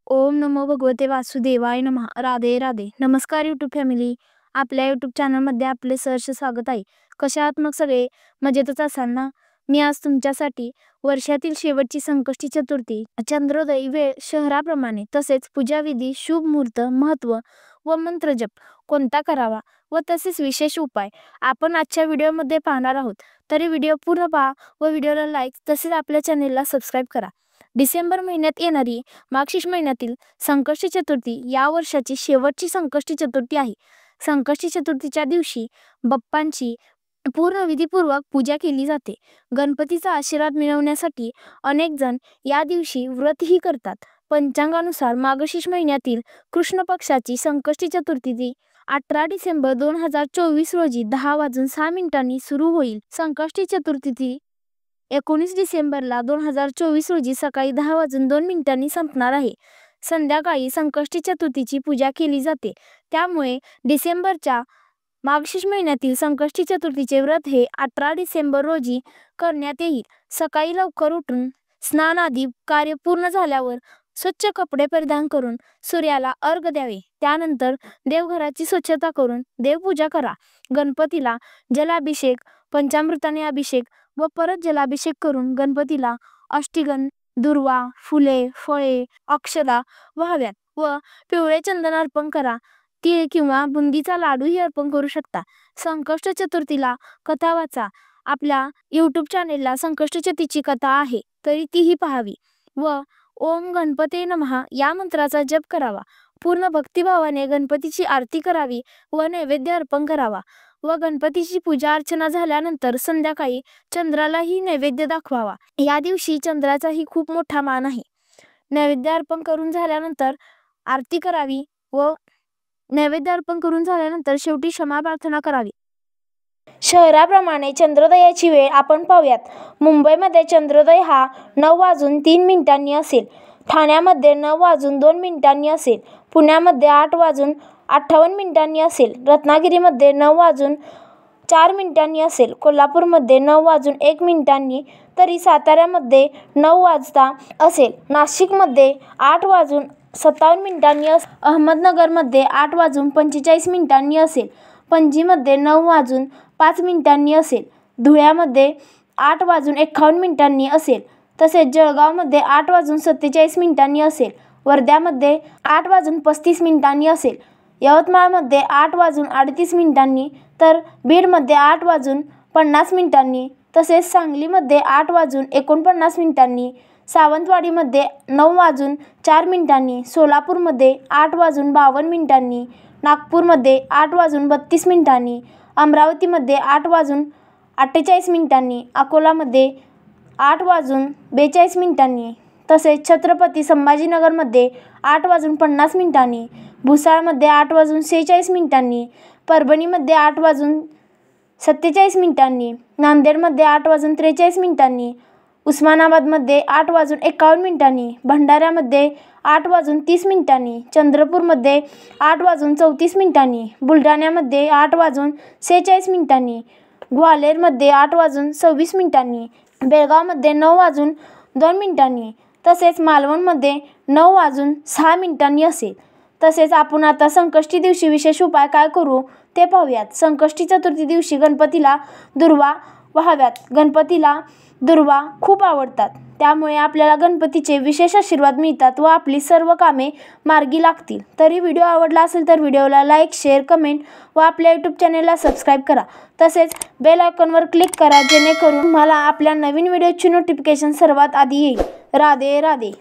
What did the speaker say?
ओम नमो भगवते वासुदेवाय नमः. राधे राधे. नमस्कार यूट्यूब फॅमिली. आपल्या यूट्यूब चॅनलमध्ये आपले सहर्ष स्वागत आहे. कशा आहात मग सगळे? मजेतच असाल ना? मी आज तुमच्यासाठी वर्षातील शेवटची संकष्टी चतुर्थी, चंद्रोदय वेळ शहराप्रमाणे, तसेच पूजाविधी, शुभ मुहूर्त, महत्त्व व मंत्रजप कोणता करावा व तसेच विशेष उपाय आपण आजच्या व्हिडिओमध्ये पाहणार आहोत. तरी व्हिडिओ पूर्ण पहा व व्हिडिओला लाईक तसेच आपल्या चॅनेलला सबस्क्राईब करा. डिसेंबर महिन्यात येणारी मार्गशीर्ष महिन्यातील संकष्टी चतुर्थी या वर्षाची शेवटची संकष्टी चतुर्थी आहे. संकष्टी चतुर्थीच्या दिवशी बाप्पांची पूर्ण विधीपूर्वक पूजा केली जाते. गणपतीचा आशीर्वाद मिळवण्यासाठी अनेक जण या दिवशी व्रतही करतात. पंचांगानुसार मार्गशीर्ष महिन्यातील कृष्ण पक्षाची संकष्टी चतुर्थी 18 डिसेंबर 2024 रोजी 10:06 सुरू होईल. संकष्टी चतुर्थी 19 डिसेंबरला 2024 रोजी सकाळी 10:02 संपणार आहे. संध्याकाळी संकष्टी चतुर्थीची पूजा केली जाते. त्यामुळे डिसेंबरच्या मार्गशीर्ष महिन्यातील संकष्टी चतुर्थीचे व्रत हे 18 डिसेंबर रोजी करण्यात येईल. सकाळी लवकर उठून स्नान आदी कार्य पूर्ण झाल्यावर स्वच्छ कपडे परिधान करून सूर्याला अर्घ्य द्यावे. त्यानंतर देवघराची स्वच्छता करून देवपूजा करा. गणपतीला जलाभिषेक, पंचामृताने अभिषेक व परत जलाभिषेक करून गणपतीला अष्टगंध, दुर्वा, फुले, फळे, अक्षता व्हाव्यात व पिवळे चंदन अर्पण करा. तीळ किंवा बुंदीचा लाडूही अर्पण करू शकता. संकष्ट चतुर्थीला कथा वाचा. आपल्या यूट्यूब चॅनेलला संकष्ट चतुर्थीची कथा आहे, तरी तीही पाहावी व ओम गणपते नमः या मंत्राचा जप करावा. पूर्ण भक्तिभावाने गणपतीची आरती करावी व नैवेद्य अर्पण करावा व गणपतीची पूजा अर्चना झाल्यानंतर संध्याकाळी चंद्रालाही नैवेद्य दाखवावा. या दिवशी चंद्राचाही खूप मोठा मान आहे. नैवेद्य अर्पण करून झाल्यानंतर आरती करावी व नैवेद्य अर्पण करून झाल्यानंतर शेवटी क्षमा प्रार्थना करावी. शहराप्रमाणे चंद्रोदयाची वेळ आपण पाहूयात. मुंबईमध्ये चंद्रोदय हा 9:03 असेल. ठाण्यामध्ये 9:02 असेल. पुण्यामध्ये 8:58 असेल. रत्नागिरीमध्ये 9:04 असेल. कोल्हापूरमध्ये 9:01 तरी साताऱ्यामध्ये 9 वाजता असेल. नाशिकमध्ये 8:57 अहमदनगरमध्ये 8:45 असेल. पणजीमध्ये 9:05 असेल. धुळ्यामध्ये 8:51 असेल. तसेच जळगावमध्ये 8:47 असेल. वर्ध्यामध्ये 8:35 असेल. यवतमाळमध्ये 8:38 तर बीडमध्ये 8:50 तसेच सांगलीमध्ये 8:49 सावंतवाडीमध्ये 9:04 सोलापूरमध्ये 8:52 नागपूरमध्ये 8:32 अमरावतीमध्ये 8:48 अकोलामध्ये 8:42 तसेच छत्रपती संभाजीनगरमध्ये 8:50 भुसाळमध्ये 8:46 परभणीमध्ये 8:47 नांदेडमध्ये 8:43 उस्मानाबादमध्ये 8:51 भंडाऱ्यामध्ये 8:30 चंद्रपूरमध्ये 8:34 बुलढाण्यामध्ये 8:46 ग्वाल्हेरमध्ये 8:26 बेळगावमध्ये 9:02 तसेच मालवणमध्ये 9:06 असेल. तसेच आपण आता संकष्टी दिवशी विशेष उपाय काय करू ते पाहूयात. संकष्टी चतुर्थी दिवशी गणपतीला दुर्वा वाहाव्यात. गणपतीला दुर्वा खूप आवडतात, त्यामुळे आपल्याला गणपतीचे विशेष आशीर्वाद मिळतात व आपली सर्व कामे मार्गी लागतील. तरी व्हिडिओ आवडला असेल तर व्हिडिओला लाईक, शेअर, कमेंट व आपल्या यूट्यूब चॅनेलला सबस्क्राईब करा. तसेच बेल आयकॉनवर क्लिक करा, जेणेकरून तुम्हाला आपल्या नवीन व्हिडिओची नोटिफिकेशन सर्वात आधी येईल. राधे राधे.